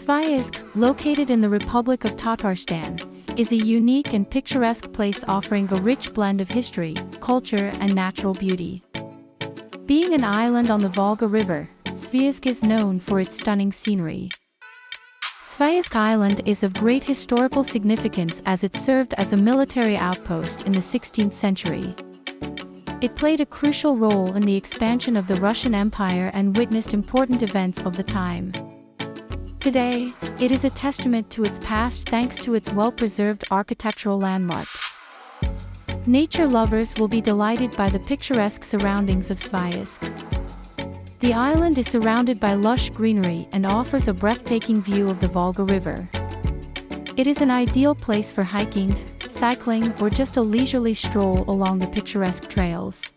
Sviyazhsk, located in the Republic of Tatarstan, is a unique and picturesque place offering a rich blend of history, culture, and natural beauty. Being an island on the Volga River, Sviyazhsk is known for its stunning scenery. Sviyazhsk Island is of great historical significance as it served as a military outpost in the 16th century. It played a crucial role in the expansion of the Russian Empire and witnessed important events of the time. Today, it is a testament to its past thanks to its well-preserved architectural landmarks. Nature lovers will be delighted by the picturesque surroundings of Sviyazhsk. The island is surrounded by lush greenery and offers a breathtaking view of the Volga River. It is an ideal place for hiking, cycling, or just a leisurely stroll along the picturesque trails.